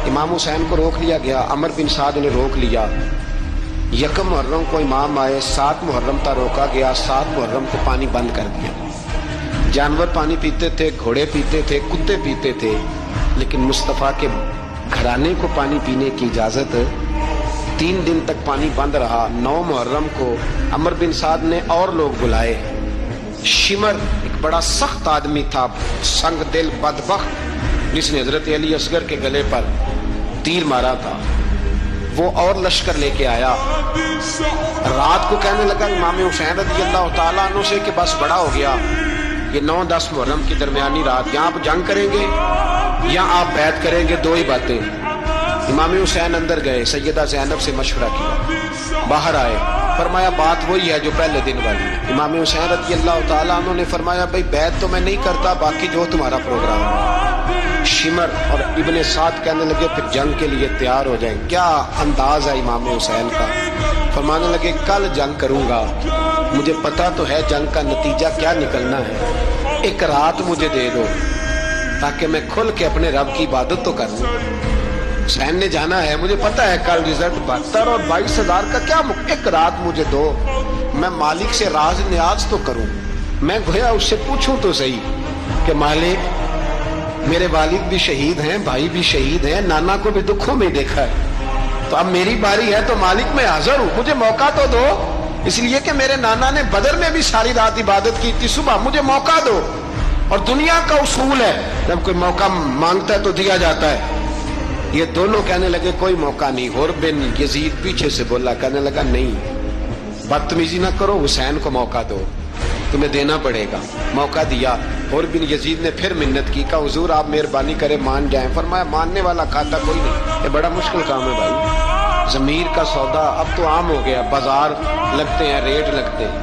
امام حسین کو روک لیا گیا، عمر بن سعد نے روک لیا۔ یکم محرم کو امام آئے، 7 محرم تا روکا گیا، 7 محرم کو پانی بند کر دیا۔ جانور پانی پیتے تھے، گھوڑے پیتے تھے، کتے پیتے تھے، لیکن مصطفیٰ کے گھرانے کو پانی پینے کی اجازت 3 دن تک پانی بند رہا۔ 9 محرم کو عمر بن سعد نے اور لوگ بلائے۔ شمر ایک بڑا سخت آدمی تھا، سنگ دل بدبخت، جس نے حضرت علی اصغر کے گلے پر تیر مارا تھا، وہ اور لشکر لے کے آیا۔ رات کو کہنے لگا امام حسین رضی اللہ تعالیٰ عنہ سے کہ بس بڑا ہو گیا، یہ 9-10 محرم کی درمیانی رات، یہاں آپ جنگ کریں گے یا آپ بیعت کریں گے، 2 ہی باتیں۔ امام حسین اندر گئے، سیدہ زینب سے مشورہ کیا، باہر آئے، فرمایا بات وہی ہے جو پہلے دن والی ہے۔ امام حسین رضی اللہ تعالیٰ عنہ نے فرمایا بھائی بیعت تو میں نہیں کرتا، باقی جو تمہارا پروگرام ہے۔ شمر اور ابن سعد کہنے لگے پھر جنگ کے لیے تیار ہو جائیں۔ کیا انداز ہے امام حسین کا، فرمانے لگے کل جنگ کروں گا، مجھے پتا تو ہے جنگ کا نتیجہ کیا نکلنا ہے، ایک رات مجھے دے دو تاکہ میں کھل کے اپنے رب کی عبادت تو کر لوں۔ حسین نے جانا ہے، مجھے پتا ہے کل رزلٹ 72 اور 22,000 کا کیا، ایک رات مجھے دو، میں مالک سے راز نیاز تو کروں، میں گویا اس سے پوچھوں تو صحیح کہ مالک میرے والد بھی شہید ہیں، بھائی بھی شہید ہیں، نانا کو بھی دکھوں میں دیکھا ہے، تو اب میری باری ہے تو مالک میں حاضر ہوں، مجھے موقع تو دو، اس لیے کہ میرے نانا نے بدر میں بھی ساری رات عبادت کی تھی، صبح مجھے موقع دو۔ اور دنیا کا اصول ہے جب کوئی موقع مانگتا ہے تو دیا جاتا ہے۔ یہ دونوں کہنے لگے کوئی موقع نہیں۔ حر بن یزید پیچھے سے بولا، کہنے لگا نہیں بدتمیزی نہ کرو، حسین کو موقع دو، تمہیں دینا پڑے گا۔ موقع دیا۔ حر بن یزید نے پھر منت کی، کہا حضور آپ مہربانی کرے مان جائیں۔ فرمایا ماننے والا کھاتا کوئی نہیں، یہ بڑا مشکل کام ہے بھائی، ضمیر کا سودا اب تو عام ہو گیا، بازار لگتے ہیں، ریٹ لگتے ہیں،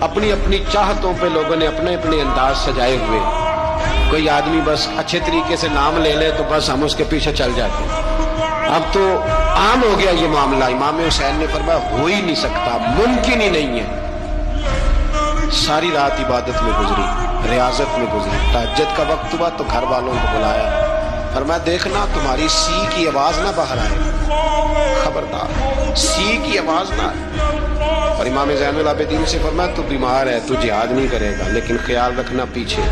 اپنی اپنی چاہتوں پہ لوگوں نے اپنے اپنے انداز سجائے ہوئے۔ کوئی آدمی بس اچھے طریقے سے نام لے لے تو بس ہم اس کے پیچھے چل جاتے ہیں، اب تو عام ہو گیا یہ معاملہ۔ امام حسین نے فرمایا ہو ہی نہیں سکتا، ممکن ہی نہیں ہے۔ ساری رات عبادت میں گزری، ریاضت میں گزری، تہجد کا وقت ہوا تو گھر والوں کو بلایا، فرمایا دیکھنا تمہاری سی کی آواز نہ باہر آئے، خبردار سی کی آواز نہ آئے۔ اور امام زین العابدین سے فرمایا تو بیمار ہے، تو جہاد نہیں کرے گا، لیکن خیال رکھنا پیچھے۔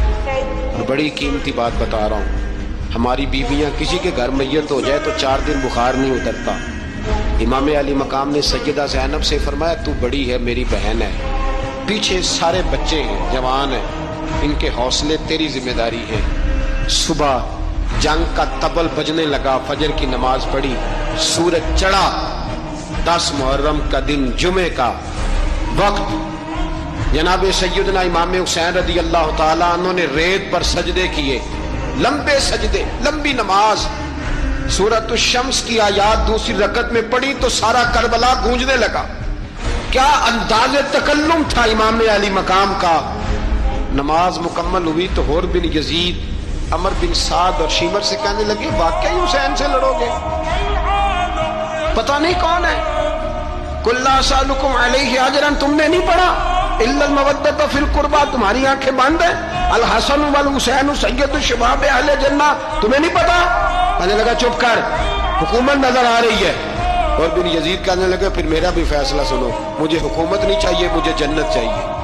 اور بڑی قیمتی بات بتا رہا ہوں، ہماری بیویاں کسی کے گھر میت ہو جائے تو 4 دن بخار نہیں اترتا۔ امام علی مقام نے سیدہ زینب سے فرمایا تو بڑی ہے، میری بہن ہے، پیچھے سارے بچے ہیں، جوان ہیں، ان کے حوصلے تیری ذمہ داری ہے۔ صبح جنگ کا طبل بجنے لگا، فجر کی نماز پڑھی، سورج چڑھا، 10 محرم کا دن، جمعے کا وقت، جناب سیدنا امام حسین رضی اللہ تعالیٰ عنہ نے ریت پر سجدے کیے، لمبے سجدے، لمبی نماز، سورۃ الشمس کی آیات دوسری رکعت میں پڑھی تو سارا کربلا گونجنے لگا۔ کیا انداز تکلم تھا امام علی مقام کا۔ نماز مکمل ہوئی تو حر بن یزید، عمر بن سعد اور شیمر سے کہنے لگے واقعی حسین سے لڑو گے؟ پتہ نہیں کون ہے۔ قل لا اسألکم علیہ اجرا، تم نے نہیں پڑھا، الا المودۃ فی القربى، تمہاری آنکھیں بند ہیں، الحسن والحسین سید الشباب اہل جنہ، تمہیں نہیں پتا؟ کہنے لگا چپ کر، حکومت نظر آ رہی ہے۔ اور بن یزید کہنے لگے پھر میرا بھی فیصلہ سنو، مجھے حکومت نہیں چاہیے، مجھے جنت چاہیے۔